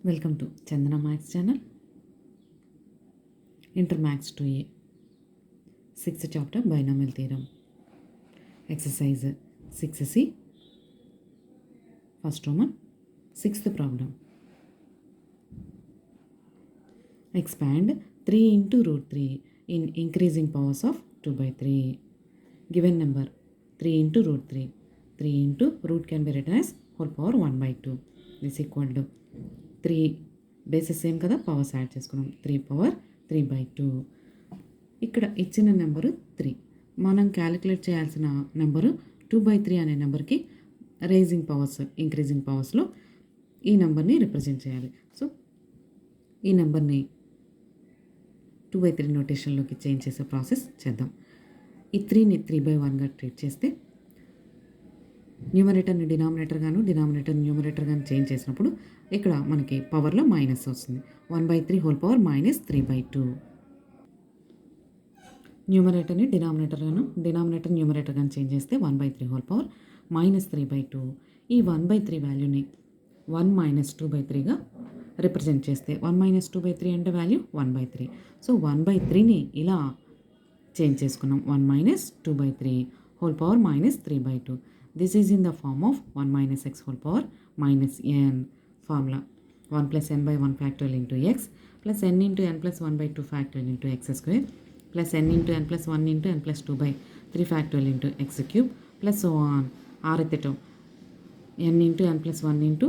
Welcome to Chandana Max channel. Inter Max 2A. 6th chapter Binomial Theorem. Exercise 6C. First Roman. 6th problem. Expand 3 into root 3 in increasing powers of 2 by 3. Given number 3 into root 3. 3 into root can be written as whole power 1 by 2. This equal to 3 bases same కదా, powers add చేసుకున్నాం. 3 power 3 by 2. ఇక్కడ ఇచ్చిన number 3. మనం calculate చేయాల్సిన number 2 by 3 అనే నెంబర్కి rising powers increasing పవర్స్లో ఈ నెంబర్ని రిప్రజెంట్ చేయాలి. సో ఈ నెంబర్ని 2 by 3 నోటేషన్లోకి చేంజ్ చేసే ప్రాసెస్ చేద్దాం. ఈ 3ని 3 by 1గా ట్రీట్ చేస్తే న్యూమరేటర్ని డినామినేటర్ని న్యూమరేటర్ కానీ చేంజ్ చేసినప్పుడు ఇక్కడ మనకి పవర్లో మైనస్ వస్తుంది. 1 by 3 whole power minus 3 by 2. న్యూమరేటర్ని డినామినేటర్ న్యూమరేటర్ కానీ చేంజ్ చేస్తే 1 by 3 whole power minus 3 by 2. ఈ 1 by 3 వాల్యూని 1 minus 2 by 3గా రిప్రజెంట్ చేస్తే 1 minus 2 by 3 అంటే వాల్యూ 1 by 3. సో 1 by 3ని ఇలా చేంజ్ చేసుకున్నాం. 1 minus 2 by 3 whole power minus 3 by 2. This is in the form of 1 minus x whole power minus n. Formula 1 plus n by 1 factorial into x plus n into n plus 1 by 2 factorial into x square plus n into n plus 1 into n plus 2 by 3 factorial into x cube plus so on. Rth term n into n plus 1 into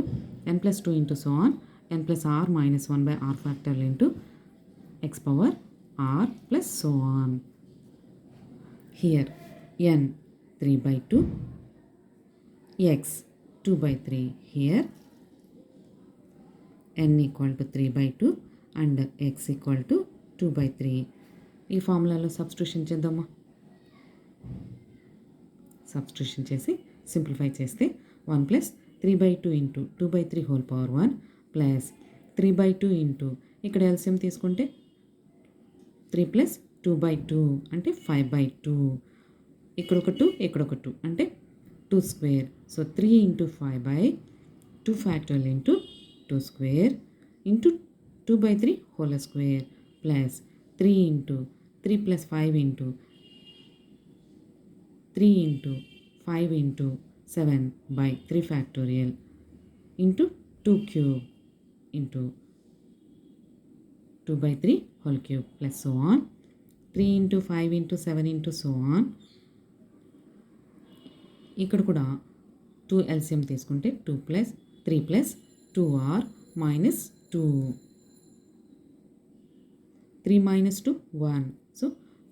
n plus 2 into so on n plus r minus 1 by r factorial into x power r plus so on. Here n 3 by 2, x 2 by 3. Here n equal to 3 by 2 and x equal to 2 by 3. ఈ ఫార్ములాలో substitution చేద్దామా. Substitution చేసి simplify చేస్తే 1 plus 3 by 2 into 2 by 3 whole power 1 plus 3 by 2 into ఇక్కడ LCM తీసుకుంటే 3 plus 2 by 2 అంటే 5 by 2. ఇక్కడ ఒక 2 ఇక్కడ ఒక 2 అంటే 2 square. So 3 into 5 by 2 factorial into 2 square into 2 by 3 whole square plus 3 into 3 plus 5 into 3 into 5 into 7 by 3 factorial into 2 cube into 2 by 3 whole cube plus so on. 3 into 5 into 7 into so on. ఇక్కడ కూడా 2 LCM తీసుకుంటే 2 plus 3 plus 2r minus 2. 3 minus 2 1. So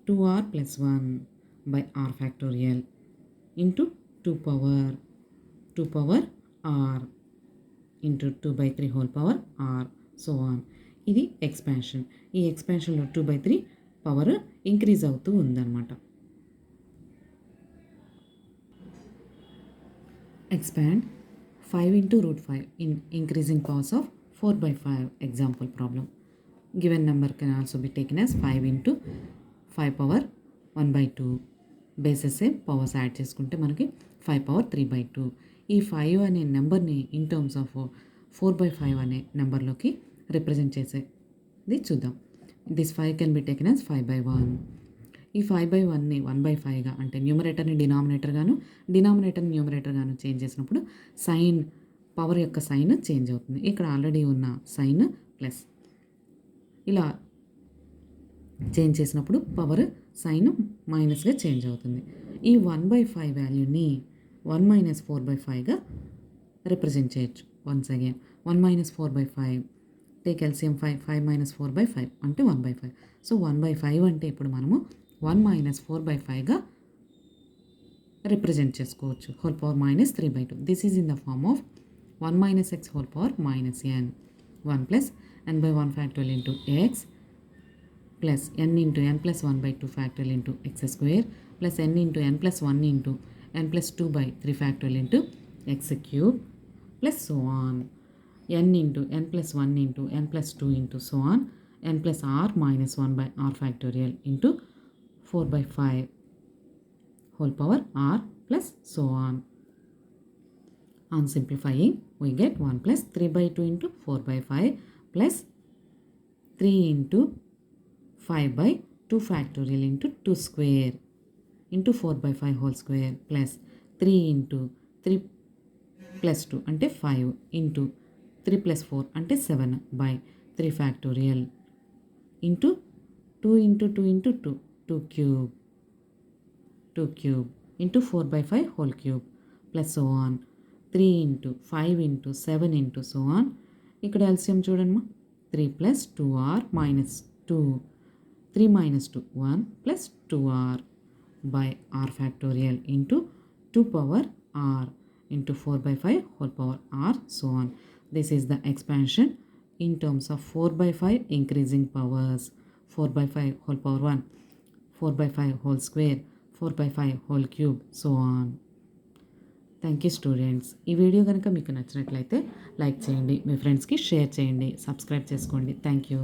2r plus 1 by r factorial into 2 power r into 2 by 3 whole power r so on. ఇది expansion. ఈ ఎక్స్పాన్షన్లో 2 by 3 power increase అవుతూ ఉందన్నమాట. Expand 5 into root 5 in increasing powers of 4 by 5. Example problem. Given number can also be taken as 5 into 5 power 1 by 2. Bases same powers add చేసుకుంటే మనకి 5 power 3 by 2. ఈ 5 అనే నెంబర్ని in terms of 4 by 5 అనే నెంబర్లోకి represent చేసేది చూద్దాం. This 5 can be taken as 5 by 1. ఈ 5 by 1ని 1 by 5గా అంటే న్యూమరేటర్ని డినామినేటర్ గాను చేంజ్ చేసినప్పుడు సైన్ పవర్ యొక్క సైన్ చేంజ్ అవుతుంది. ఇక్కడ ఆల్రెడీ ఉన్న సైన్ ప్లస్ ఇలా చేంజ్ చేసినప్పుడు పవర్ సైన్ మైనస్గా చేంజ్ అవుతుంది. ఈ 1 by 5 వాల్యూని 1 minus 4 by 5గా రిప్రజెంట్ చేయొచ్చు. Once again 1 minus 4 by 5 take LCM 5 minus 4 by 5 అంటే 1 by 5. సో 1 by 5 అంటే ఇప్పుడు మనము 1 minus 4 by 5గా రిప్రజెంట్ చేసుకోవచ్చు. Whole power minus 3 by 2. This is in the form of 1 minus x whole power minus n. 1 plus n by 1 factorial into x plus n into n plus 1 by 2 factorial into x square plus n into n plus 1 into n plus 2 by 3 factorial into x cube plus so on. n into n plus 1 into n plus 2 into so on. n plus r minus 1 by r factorial into 4 by 5 whole power r plus so on. On simplifying we get 1 plus 3 by 2 into 4 by 5 plus 3 into 5 by 2 factorial into 2 square into 4 by 5 whole square plus 3 into 3 plus 2 అంటే 5 into 3 plus 4 అంటే 7 by 3 factorial into 2 into 2 into 2 2 cube into 4 by 5 whole cube plus so on 3 into 5 into 7 into so on. ఇక్కడ LCM చూడండి 3 plus 2r minus 2 3 minus 2 1 plus 2r by r factorial into 2 power r into 4 by 5 whole power r so on. This is the expansion in terms of 4 by 5 increasing powers. 4 by 5 whole power 1, 4 by 5 whole square, 4 by 5 whole cube so on. Thank you students. ఈ video కనుక మీకు నచ్చినట్లయితే like చేయండి, మీ ఫ్రెండ్స్కి share చేయండి, subscribe చేసుకోండి. Thank you.